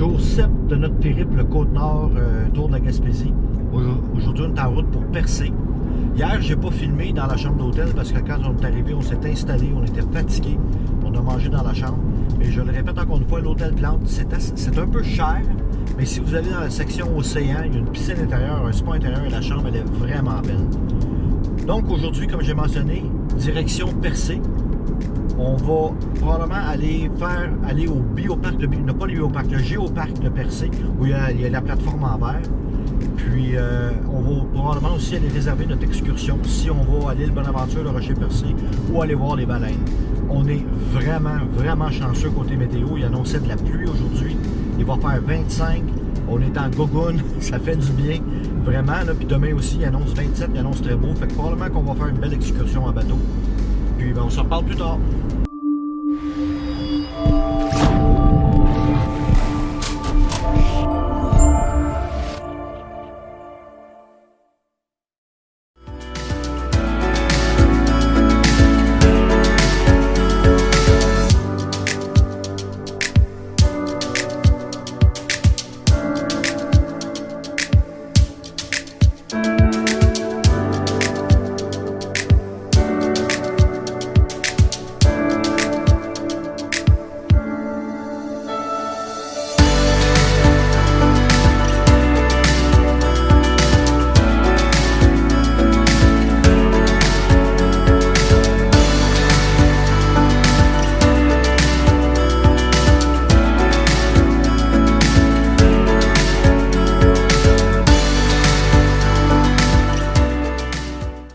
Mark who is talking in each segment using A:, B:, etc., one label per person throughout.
A: Jour 7 de notre périple Côte-Nord, tour de la Gaspésie. Aujourd'hui, on est en route pour Percé. Hier, j'ai pas filmé dans la chambre d'hôtel parce que quand on est arrivé, on s'est installé, on était fatigué. On a mangé dans la chambre. Et je le répète encore une fois, l'hôtel Plante, c'est un peu cher. Mais si vous allez dans la section océan, il y a une piscine intérieure, un spa intérieur et la chambre, elle est vraiment belle. Donc aujourd'hui, comme j'ai mentionné, direction Percé. On va probablement aller au bioparc de non pas le bioparc, le géoparc de Percé, où il y a la plateforme en verre. Puis on va probablement aussi aller réserver notre excursion si on va à l'île Bonaventure, le Rocher Percé, ou aller voir les baleines. On est vraiment chanceux côté météo. Il annonçait de la pluie aujourd'hui. Il va faire 25. On est en gogoune, ça fait du bien. Vraiment, là. Puis demain aussi, il annonce 27, il annonce très beau. Fait que probablement qu'on va faire une belle excursion en bateau. Puis ben, on s'en reparle plus tard.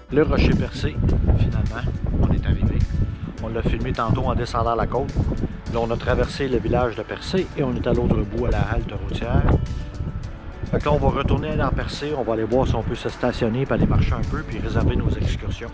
A: Le Rocher Percé, finalement, on est arrivé. On l'a filmé tantôt en descendant la côte. Là, on a traversé le village de Percé et on est à l'autre bout, à la halte routière. Fait que là, on va retourner dans Percé. On va aller voir si on peut se stationner, puis aller marcher un peu, puis réserver nos excursions.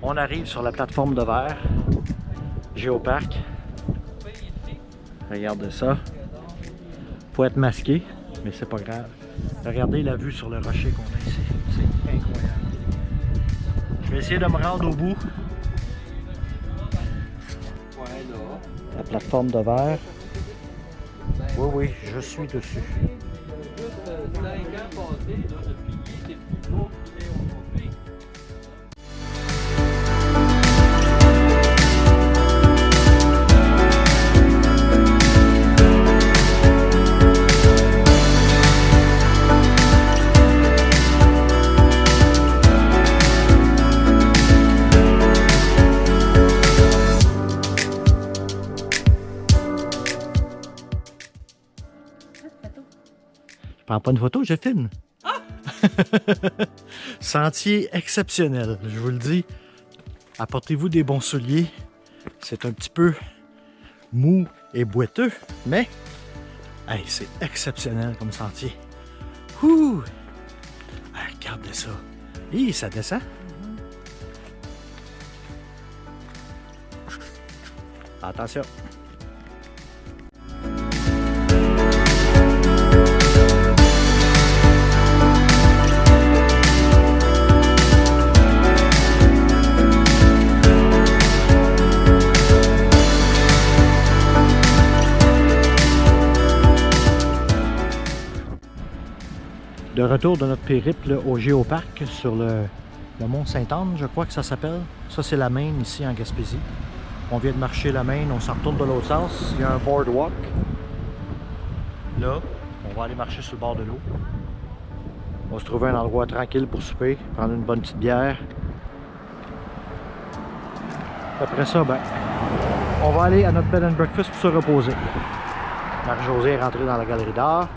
A: On arrive sur la plateforme de verre, Géoparc. Regardez ça. Faut être masqué, mais c'est pas grave. Regardez la vue sur le rocher qu'on a ici. C'est incroyable. Je vais essayer de me rendre au bout. La plateforme de verre. Oui, je suis dessus. Je prends pas une photo, je filme. Ah! Sentier exceptionnel, je vous le dis. Apportez-vous des bons souliers. C'est un petit peu mou et boiteux, mais hey, c'est exceptionnel comme sentier. Ouh! Hey, regardez ça. Hi, ça descend. Attention. De retour de notre périple au Géoparc sur le mont Sainte-Anne, je crois que ça s'appelle. Ça, c'est la Maine ici en Gaspésie. On vient de marcher la Maine, on s'en retourne de l'autre sens. Il y a un boardwalk. Là, on va aller marcher sur le bord de l'eau. On va se trouver un endroit tranquille pour souper, prendre une bonne petite bière. Après ça, ben, on va aller à notre bed and breakfast pour se reposer. Marie-Josée est rentrée dans la galerie d'art.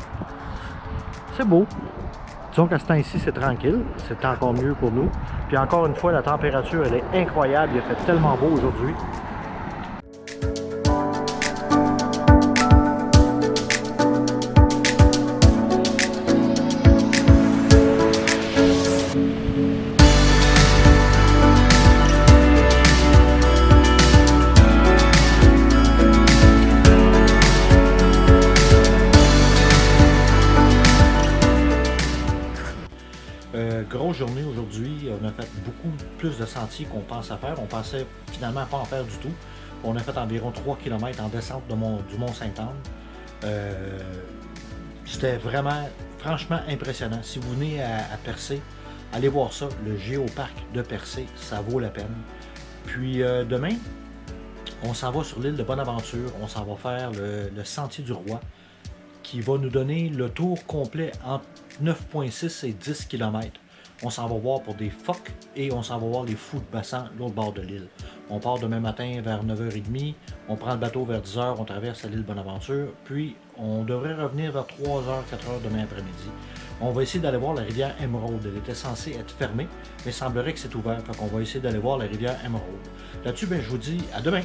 A: C'est beau. Disons qu'à ce temps-ci, c'est tranquille. C'est encore mieux pour nous. Puis encore une fois, la température, elle est incroyable. Il a fait tellement beau aujourd'hui. plus de sentiers qu'on pense à faire. On pensait finalement pas en faire du tout. On a fait environ 3 km en descente du Mont-Sainte-Anne. C'était vraiment, franchement impressionnant. Si vous venez à Percé, allez voir ça, le Géoparc de Percé, ça vaut la peine. Puis demain, on s'en va sur l'île de Bonaventure, on s'en va faire le Sentier du Roi, qui va nous donner le tour complet entre 9,6 et 10 km. On s'en va voir pour des phoques et on s'en va voir les fous de bassin de l'autre bord de l'île. On part demain matin vers 9h30, on prend le bateau vers 10h, on traverse l'île Bonaventure, puis on devrait revenir vers 3h, 4h demain après-midi. On va essayer d'aller voir la rivière Émeraude. Elle était censée être fermée, mais il semblerait que c'est ouvert. Donc on va essayer d'aller voir la rivière Émeraude. Là-dessus, je vous dis à demain!